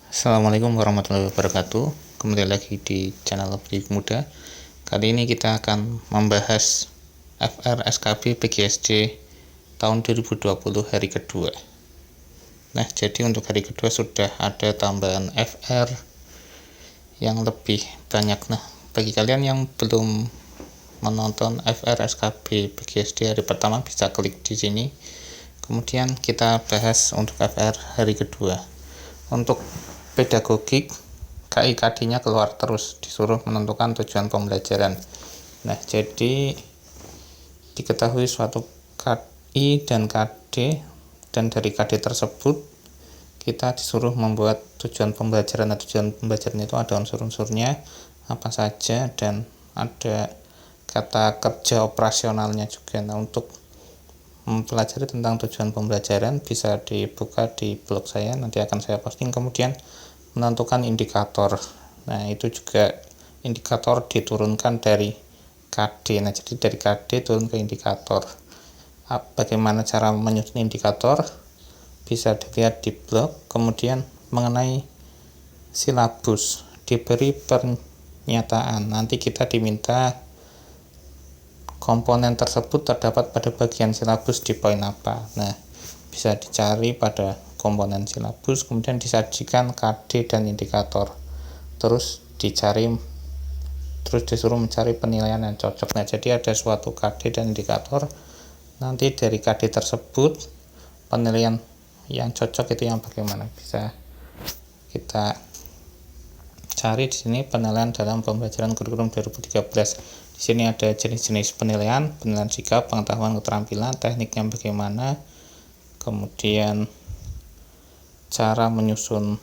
Assalamualaikum warahmatullahi wabarakatuh. Kembali lagi di channel Pendidik Muda. Kali ini kita akan membahas FR SKB PGSD tahun 2020 hari kedua. Nah, jadi untuk hari kedua sudah ada tambahan FR yang lebih banyak. Nah, bagi kalian yang belum menonton FR SKB PGSD hari pertama bisa klik di sini. Kemudian kita bahas untuk FR hari kedua. Untuk pedagogik, KIKD-nya keluar terus, disuruh menentukan tujuan pembelajaran. Nah, jadi diketahui suatu KI dan KD, dan dari KD tersebut kita disuruh membuat tujuan pembelajaran. Nah, tujuan pembelajaran itu ada unsur-unsurnya apa saja dan ada kata kerja operasionalnya juga. Nah, untuk mempelajari tentang tujuan pembelajaran bisa dibuka di blog saya, nanti akan saya posting. Kemudian menentukan indikator. Nah, itu juga indikator diturunkan dari KD. Nah, jadi dari KD turun ke indikator. Bagaimana cara menyusun indikator bisa dilihat di blog. Kemudian mengenai silabus diberi pernyataan, nanti kita diminta komponen tersebut terdapat pada bagian silabus di poin apa. Nah, bisa dicari pada komponen silabus, kemudian disajikan KD dan indikator. Terus disuruh mencari penilaian yang cocok. Nah, jadi ada suatu KD dan indikator. Nanti dari KD tersebut penilaian yang cocok itu yang bagaimana, bisa kita cari di sini. Penilaian dalam pembelajaran kurikulum 2013. Di sini ada jenis-jenis penilaian sikap, pengetahuan, keterampilan, tekniknya bagaimana, kemudian cara menyusun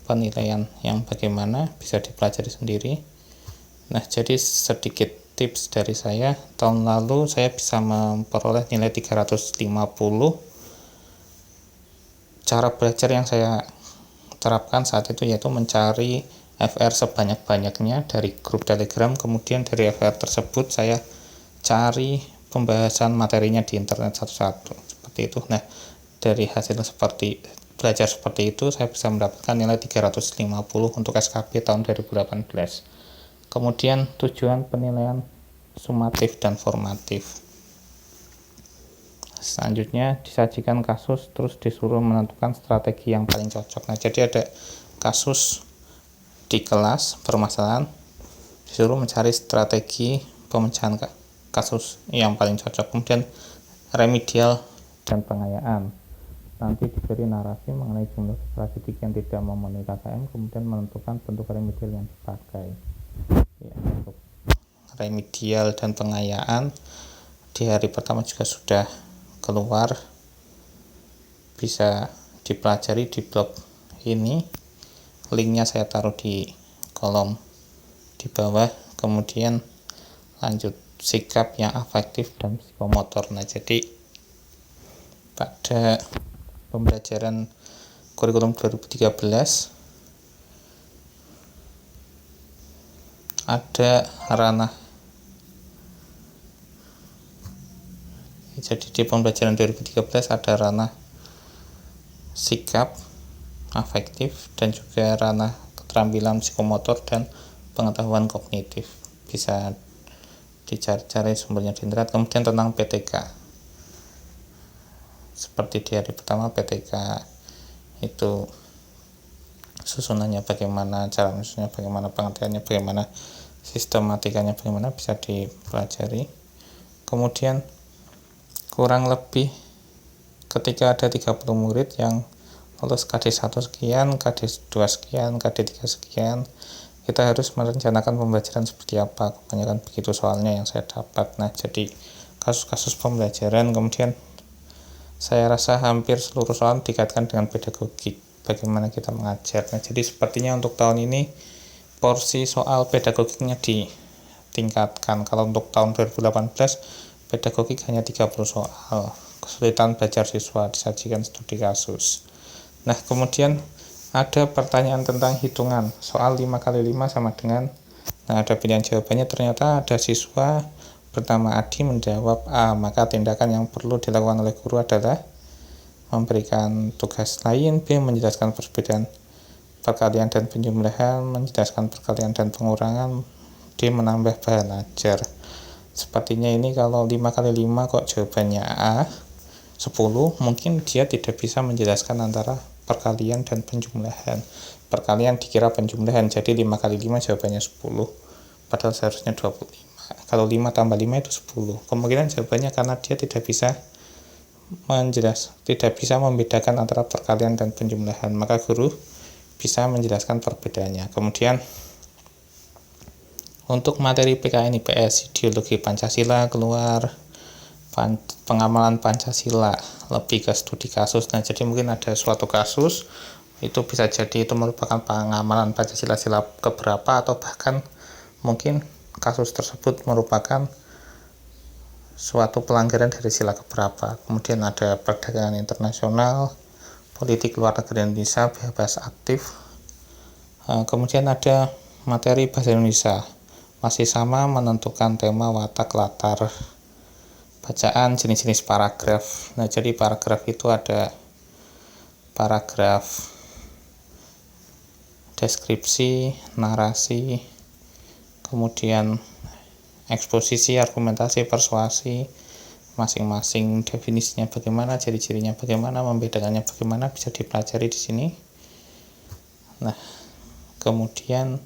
penilaian yang bagaimana, bisa dipelajari sendiri. Nah, jadi sedikit tips dari saya. Tahun lalu saya bisa memperoleh nilai 350. Cara belajar yang saya terapkan saat itu yaitu mencari FR sebanyak-banyaknya dari grup Telegram. Kemudian dari FR tersebut saya cari pembahasan materinya di internet satu-satu, seperti itu. Nah, dari hasil belajar seperti itu saya bisa mendapatkan nilai 350 untuk SKB tahun 2018. Kemudian tujuan penilaian sumatif dan formatif. Selanjutnya disajikan kasus, terus disuruh menentukan strategi yang paling cocok. Nah, jadi ada kasus di kelas permasalahan, disuruh mencari strategi pemecahan kasus yang paling cocok. Kemudian remedial dan pengayaan, nanti diberi narasi mengenai jumlah siswa didik yang tidak memenuhi KKM, kemudian menentukan bentuk remedial yang dipakai. Ya, untuk remedial dan pengayaan di hari pertama juga sudah keluar, bisa dipelajari di blog ini. Linknya saya taruh di kolom di bawah. Kemudian lanjut sikap yang afektif dan psikomotor. Nah, jadi pada pembelajaran kurikulum 2013 ada ranah, jadi di pembelajaran 2013 ada ranah sikap afektif dan juga ranah keterampilan psikomotor dan pengetahuan kognitif. Bisa dicari-cari sumbernya di internet. Kemudian tentang PTK, seperti di hari pertama PTK itu susunannya bagaimana, cara menyusunnya bagaimana, pengertiannya bagaimana, sistematikanya bagaimana, bisa dipelajari. Kemudian kurang lebih ketika ada 30 murid yang lulus KD 1 sekian, KD 2 sekian, KD 3 sekian, kita harus merencanakan pembelajaran seperti apa. Kebanyakan begitu soalnya yang saya dapat. Nah, jadi kasus-kasus pembelajaran. Kemudian saya rasa hampir seluruh soal dikaitkan dengan pedagogik, bagaimana kita mengajar. Nah, jadi sepertinya untuk tahun ini porsi soal pedagogiknya ditingkatkan. Kalau untuk tahun 2018 pedagogik hanya 30 soal. Kesulitan belajar siswa, disajikan studi kasus. Nah, kemudian ada pertanyaan tentang hitungan. Soal 5 kali 5 sama dengan, nah ada pilihan jawabannya. Ternyata ada siswa bernama Adi menjawab A, maka tindakan yang perlu dilakukan oleh guru adalah memberikan tugas lain. B, menjelaskan perbedaan perkalian dan penjumlahan, menjelaskan perkalian dan pengurangan, D. menambah bahan ajar. Sepertinya ini kalau 5 kali 5 kok jawabannya A 10, mungkin dia tidak bisa menjelaskan antara perkalian dan penjumlahan. Perkalian dikira penjumlahan, jadi 5 kali 5 jawabannya 10, padahal seharusnya 25. Kalau 5 tambah 5 itu 10. Kemungkinan jawabannya karena dia tidak bisa membedakan antara perkalian dan penjumlahan, maka guru bisa menjelaskan perbedaannya. Kemudian untuk materi PKN IPS, ideologi Pancasila keluar, pengamalan Pancasila lebih ke studi kasus. Nah, jadi mungkin ada suatu kasus, itu bisa jadi itu merupakan pengamalan Pancasila sila keberapa, atau bahkan mungkin kasus tersebut merupakan suatu pelanggaran dari sila keberapa. Kemudian ada perdagangan internasional, politik luar negeri Indonesia, bebas aktif. Kemudian ada materi bahasa Indonesia, masih sama, menentukan tema, watak, latar, bacaan, jenis-jenis paragraf. Nah, jadi paragraf itu ada paragraf deskripsi, narasi, kemudian eksposisi, argumentasi, persuasi, masing-masing definisinya bagaimana, ciri-cirinya bagaimana, membedakannya bagaimana, bisa dipelajari di sini. Nah, kemudian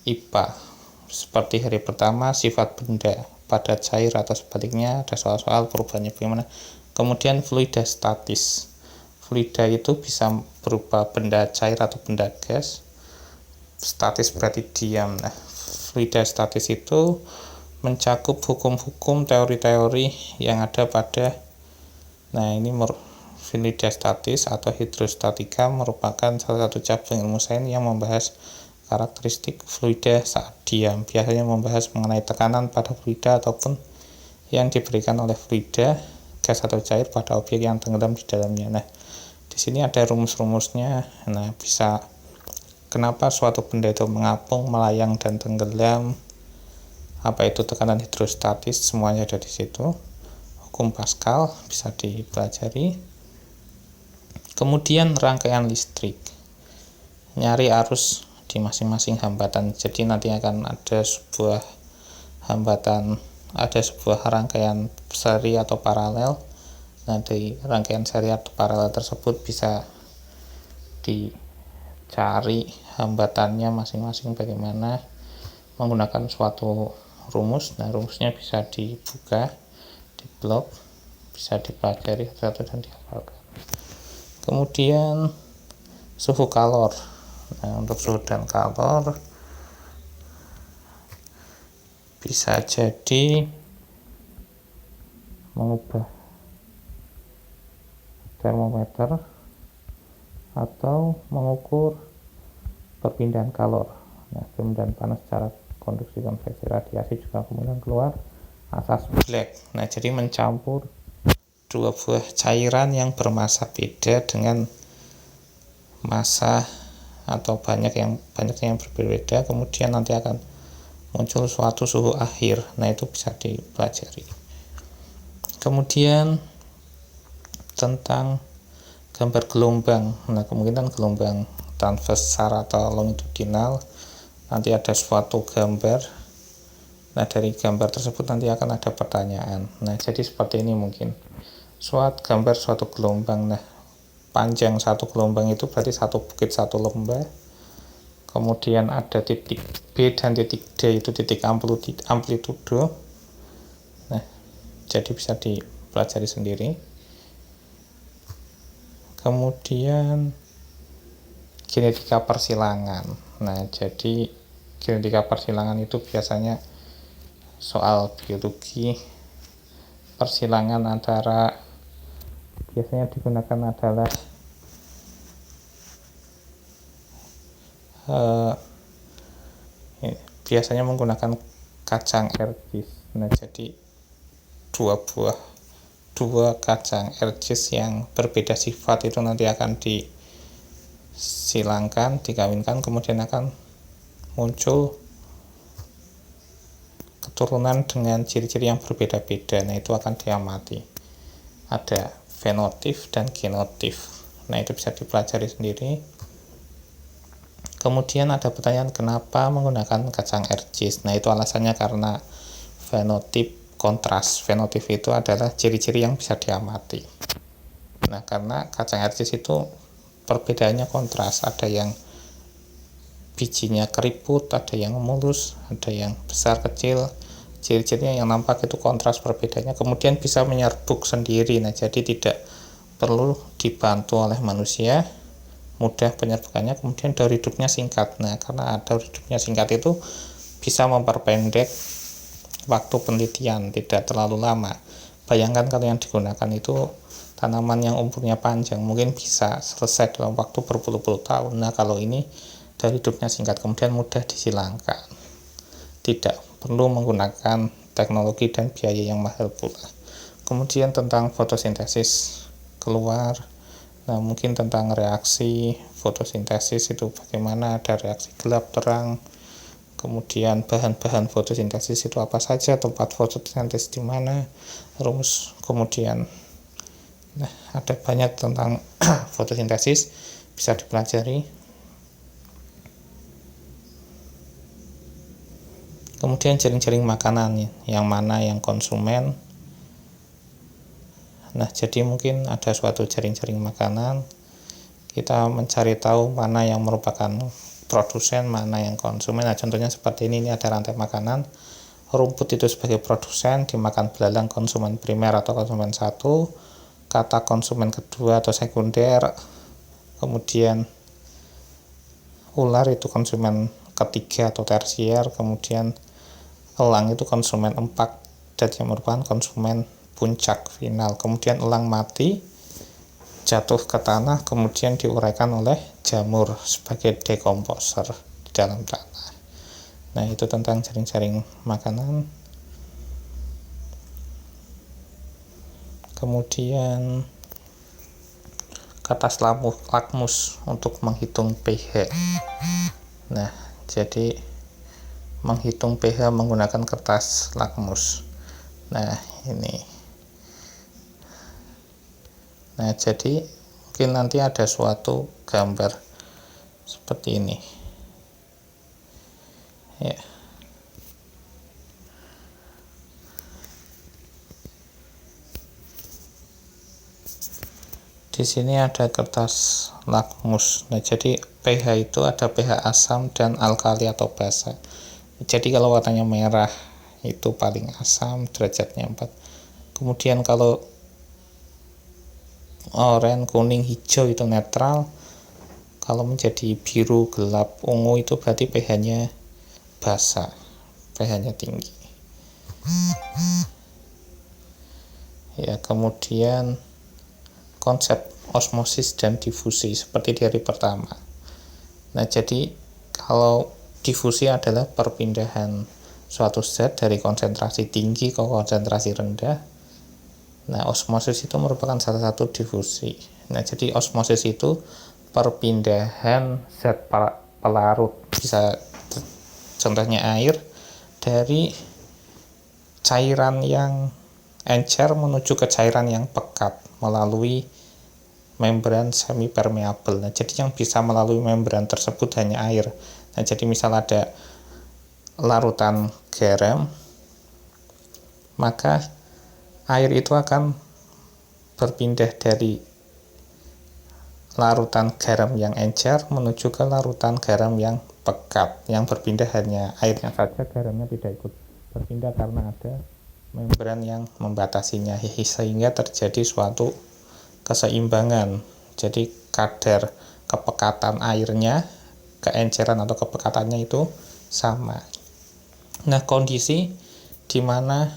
IPA, seperti hari pertama, sifat benda, padat, cair, atau sebaliknya, ada soal-soal perubahannya bagaimana. Kemudian fluida statis, fluida itu bisa berupa benda cair atau benda gas, statis berarti diam. Nah, fluida statis itu mencakup hukum-hukum, teori-teori yang ada pada, nah ini fluida statis atau hidrostatika merupakan salah satu cabang ilmu sains yang membahas karakteristik fluida saat diam. Biasanya membahas mengenai tekanan pada fluida ataupun yang diberikan oleh fluida, gas atau cair pada objek yang tenggelam di dalamnya. Nah, di sini ada rumus-rumusnya. Nah, bisa kenapa suatu benda itu mengapung, melayang, dan tenggelam, apa itu tekanan hidrostatis, semuanya ada di situ. Hukum Pascal bisa dipelajari. Kemudian rangkaian listrik, nyari arus di masing-masing hambatan. Jadi nanti akan ada sebuah hambatan, ada sebuah rangkaian seri atau paralel. Nah, dari rangkaian seri atau paralel tersebut bisa dicari hambatannya masing-masing bagaimana menggunakan suatu rumus. Nah, rumusnya bisa dibuka di blog, bisa dipelajari satu dan dihafalkan. Kemudian suhu kalor. Nah, untuk suhu dan kalor bisa jadi mengubah termometer atau mengukur perpindahan kalor. Nah, perpindahan panas secara konduksi, konveksi, radiasi, juga kemudian keluar asas Black. Nah, jadi mencampur dua buah cairan yang bermassa beda dengan massa atau banyaknya yang berbeda, kemudian nanti akan muncul suatu suhu akhir. Nah, itu bisa dipelajari. Kemudian tentang gambar gelombang. Nah, kemungkinan gelombang transversal atau longitudinal, nanti ada suatu gambar. Nah, dari gambar tersebut nanti akan ada pertanyaan. Nah, jadi seperti ini mungkin gambar suatu gelombang. Nah, panjang satu gelombang itu berarti satu bukit satu lembah. Kemudian ada titik B dan titik D, itu titik amplitudo. Nah, jadi bisa dipelajari sendiri. Kemudian genetika persilangan. Nah, jadi genetika persilangan itu biasanya soal biologi. Persilangan antara, biasanya digunakan adalah biasanya menggunakan kacang ercis. Nah, jadi dua kacang ercis yang berbeda sifat itu nanti akan disilangkan, dikawinkan, kemudian akan muncul keturunan dengan ciri-ciri yang berbeda-beda. Nah, itu akan diamati. Ada fenotip dan genotip. Nah, itu bisa dipelajari sendiri. Kemudian ada pertanyaan kenapa menggunakan kacang RGS. Nah, itu alasannya karena fenotip kontras. Fenotip itu adalah ciri-ciri yang bisa diamati. Nah, karena kacang RGS itu perbedaannya kontras, ada yang bijinya keriput, ada yang mulus, ada yang besar kecil. Ciri-cirinya yang nampak itu kontras perbedaannya, kemudian bisa menyerbuk sendiri. Nah, jadi tidak perlu dibantu oleh manusia, mudah penyerbukannya, kemudian daur hidupnya singkat. Nah, karena daur hidupnya singkat itu bisa memperpendek waktu penelitian, tidak terlalu lama. Bayangkan kalau yang digunakan itu tanaman yang umurnya panjang, mungkin bisa selesai dalam waktu berpuluh-puluh tahun. Nah, kalau ini daur hidupnya singkat, kemudian mudah disilangkan, tidak perlu menggunakan teknologi dan biaya yang mahal pula. Kemudian tentang fotosintesis keluar, nah mungkin tentang reaksi fotosintesis itu bagaimana, ada reaksi gelap terang, kemudian bahan-bahan fotosintesis itu apa saja, tempat fotosintesis di mana, rumus, kemudian nah ada banyak tentang fotosintesis bisa dipelajari. Kemudian jaring-jaring makanan, yang mana yang konsumen. Nah, jadi mungkin ada suatu jaring-jaring makanan, kita mencari tahu mana yang merupakan produsen, mana yang konsumen. Nah, contohnya seperti ini ada rantai makanan, rumput itu sebagai produsen, dimakan belalang konsumen primer atau konsumen satu, kata konsumen kedua atau sekunder, kemudian ular itu konsumen ketiga atau tersier, kemudian elang itu konsumen 4 dan yang merupakan konsumen puncak final. Kemudian elang mati, jatuh ke tanah, kemudian diuraikan oleh jamur sebagai dekomposer di dalam tanah. Nah, itu tentang jaring-jaring makanan. Kemudian kertas lakmus untuk menghitung pH. Nah, jadi menghitung pH menggunakan kertas lakmus. Nah, ini. Nah, jadi mungkin nanti ada suatu gambar seperti ini. Ya. Di sini ada kertas lakmus. Nah, jadi pH itu ada pH asam dan alkali atau basa. Jadi kalau warnanya merah itu paling asam, derajatnya 4. Kemudian kalau oranye, kuning, hijau itu netral. Kalau menjadi biru, gelap, ungu itu berarti pH-nya basa, pH-nya tinggi. Ya, kemudian konsep osmosis dan difusi seperti di hari pertama. Nah, jadi kalau difusi adalah perpindahan suatu zat dari konsentrasi tinggi ke konsentrasi rendah. Nah, osmosis itu merupakan salah satu difusi. Nah, jadi osmosis itu perpindahan zat pelarut, bisa contohnya air, dari cairan yang encer menuju ke cairan yang pekat melalui membran semi permeabel. Nah, jadi yang bisa melalui membran tersebut hanya air. Nah, jadi misal ada larutan garam, maka air itu akan berpindah dari larutan garam yang encer menuju ke larutan garam yang pekat. Yang berpindah hanya airnya saja, garamnya tidak ikut berpindah karena ada membran yang membatasinya, sehingga terjadi suatu keseimbangan. Jadi kadar kepekatan airnya, keenceran atau kepekatannya itu sama. Nah, kondisi di mana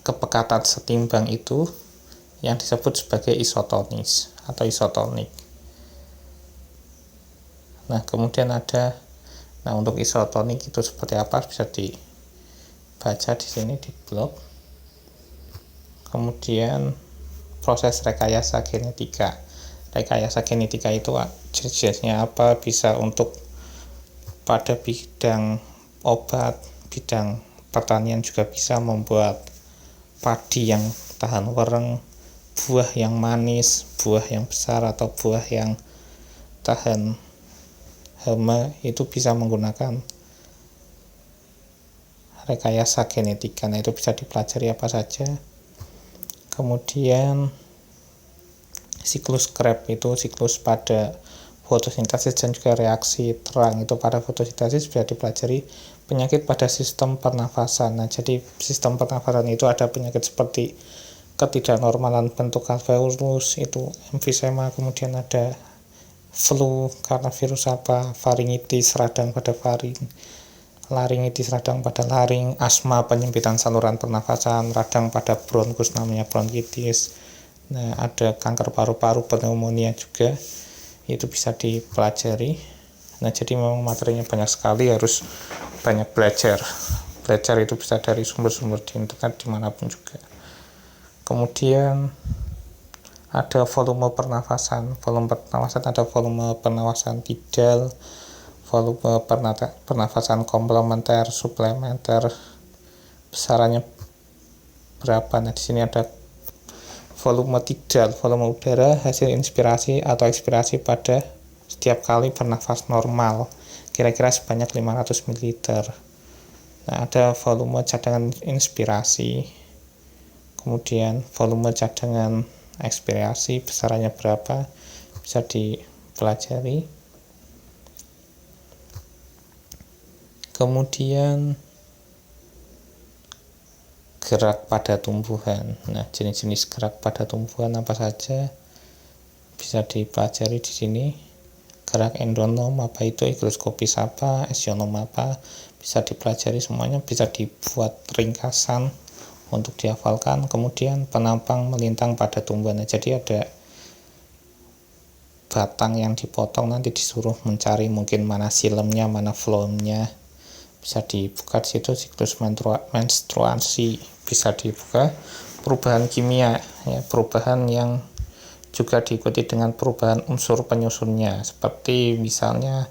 kepekatan setimbang itu yang disebut sebagai isotonis atau isotonik. Nah, kemudian untuk isotonik itu seperti apa bisa dibaca di sini di blog. Kemudian proses rekayasa genetika. Rekayasa genetika itu jenisnya apa, bisa untuk pada bidang obat, bidang pertanian juga bisa membuat padi yang tahan wereng, buah yang manis, buah yang besar, atau buah yang tahan hama, itu bisa menggunakan rekayasa genetika. Nah, itu bisa dipelajari apa saja. Kemudian siklus Krebs itu siklus pada fotosintesis dan juga reaksi terang itu pada fotosintesis bisa dipelajari. Penyakit pada sistem pernafasan. Nah, jadi sistem pernafasan itu ada penyakit seperti ketidaknormalan bentuk alveolus itu emfisema, kemudian ada flu karena virus apa, faringitis radang pada faring, laringitis radang pada laring, asma penyempitan saluran pernafasan, radang pada bronkus namanya bronkitis. Nah, ada kanker paru-paru, pneumonia juga, itu bisa dipelajari. Nah, jadi memang materinya banyak sekali, harus banyak belajar itu bisa dari sumber-sumber di internet dimanapun juga. Kemudian ada volume pernafasan ada volume pernafasan tidal, volume pernafasan komplementer, suplementer, besarannya berapa. Nah, di sini ada volume tidal, volume udara hasil inspirasi atau ekspirasi pada setiap kali bernafas normal, kira-kira sebanyak 500 ml. Nah, ada volume cadangan inspirasi, kemudian volume cadangan ekspirasi, besarannya berapa, bisa dipelajari. Kemudian gerak pada tumbuhan. Nah, jenis-jenis gerak pada tumbuhan apa saja bisa dipelajari di sini. Gerak endonom apa itu, higroskopis apa, esionom apa, bisa dipelajari semuanya, bisa dibuat ringkasan untuk dihafalkan. Kemudian penampang melintang pada tumbuhan. Jadi ada batang yang dipotong, nanti disuruh mencari mungkin mana silemnya, mana flownya, bisa dibuka di situ. Siklus menstruasi bisa dibuka. Perubahan kimia, ya, perubahan yang juga diikuti dengan perubahan unsur penyusunnya, seperti misalnya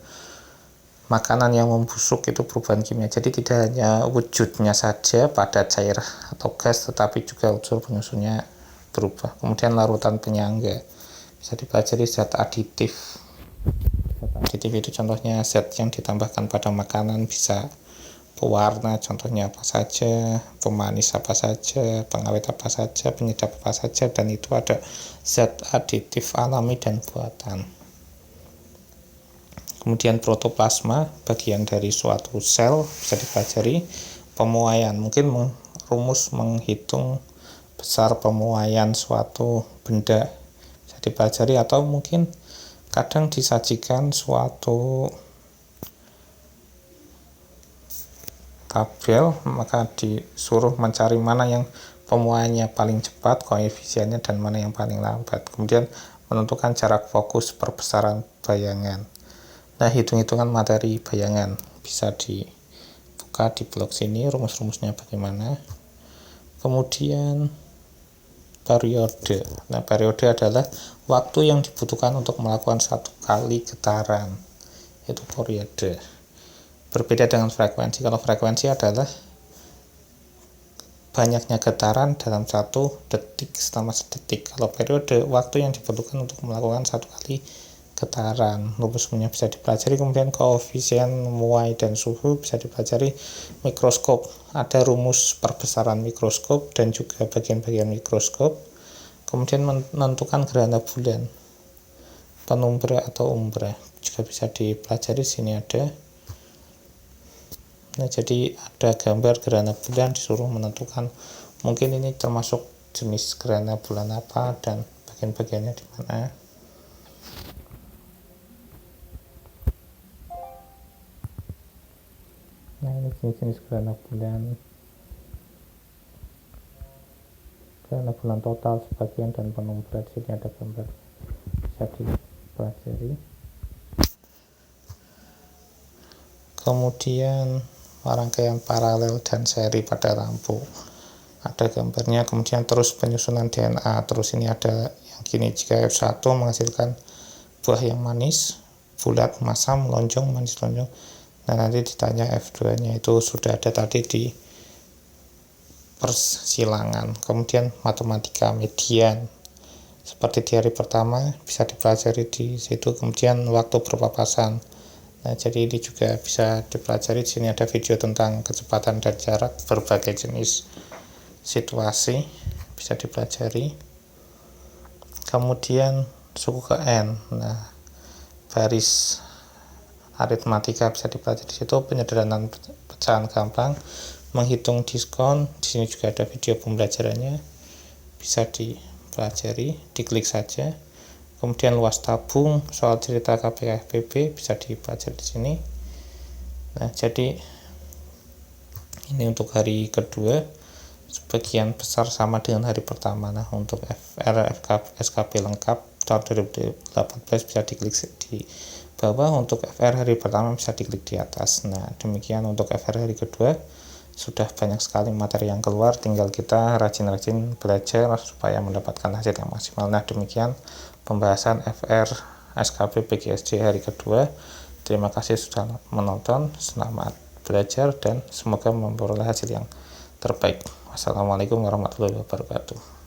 makanan yang membusuk itu perubahan kimia. Jadi tidak hanya wujudnya saja pada cair atau gas, tetapi juga unsur penyusunnya berubah. Kemudian larutan penyangga bisa dipelajari. Zat aditif itu contohnya zat yang ditambahkan pada makanan, bisa pewarna contohnya apa saja, pemanis apa saja, pengawet apa saja, penyedap apa saja, dan itu ada zat aditif alami dan buatan. Kemudian protoplasma, bagian dari suatu sel, bisa dipelajari. Pemuaian, mungkin rumus menghitung besar pemuaian suatu benda, bisa dipelajari. Atau mungkin kadang disajikan suatu tabel, maka disuruh mencari mana yang pemuaiannya paling cepat, koefisiennya, dan mana yang paling lambat. Kemudian menentukan jarak fokus perbesaran bayangan. Nah, hitung-hitungan materi bayangan bisa dibuka di blog sini, rumus-rumusnya bagaimana. Kemudian periode. Nah, periode adalah waktu yang dibutuhkan untuk melakukan satu kali getaran, itu periode. Berbeda dengan frekuensi. Kalau frekuensi adalah banyaknya getaran dalam 1 detik selama sedetik. Kalau periode, waktu yang dibutuhkan untuk melakukan satu kali getaran. Rumusnya bisa dipelajari. Kemudian koefisien muai dan suhu bisa dipelajari. Mikroskop, ada rumus perbesaran mikroskop dan juga bagian-bagian mikroskop. Kemudian menentukan gerhana bulan, penumbra atau umbra, juga bisa dipelajari. Sini ada. Nah, jadi ada gambar gerhana bulan, disuruh menentukan mungkin ini termasuk jenis gerhana bulan apa dan bagian-bagiannya di mana. Nah, ini jenis-jenis gerhana bulan total, sebagian, dan penumbra. Di sini ada gambar, bisa dipelajari. Kemudian rangkaian paralel dan seri pada lampu, ada gambarnya. Kemudian terus penyusunan DNA. Terus ini ada yang gini, jika F1 menghasilkan buah yang manis, bulat, masam, lonjong, manis, lonjong. Nah, nanti ditanya F2 nya, itu sudah ada tadi di persilangan. Kemudian matematika median, seperti di hari pertama bisa dipelajari di situ, kemudian waktu berpapasan. Nah, jadi ini juga bisa dipelajari. Di sini ada video tentang kecepatan dan jarak, berbagai jenis situasi bisa dipelajari. Kemudian suku ke N. Nah, baris aritmatika bisa dipelajari di situ, penyederhanaan pecahan gampang, menghitung diskon. Di sini juga ada video pembelajarannya, bisa dipelajari, diklik saja. Kemudian luas tabung, soal cerita KPKFPB bisa dipelajari di sini. Nah, jadi ini untuk hari kedua, sebagian besar sama dengan hari pertama. Nah, untuk FR SKP lengkap tahun 2018 bisa diklik di bawah, untuk FR hari pertama bisa diklik di atas. Nah, demikian untuk FR hari kedua. Sudah banyak sekali materi yang keluar, tinggal kita rajin-rajin belajar supaya mendapatkan hasil yang maksimal. Nah, demikian pembahasan FR SKP PGSD hari kedua. Terima kasih sudah menonton, selamat belajar dan semoga memperoleh hasil yang terbaik. Wassalamualaikum warahmatullahi wabarakatuh.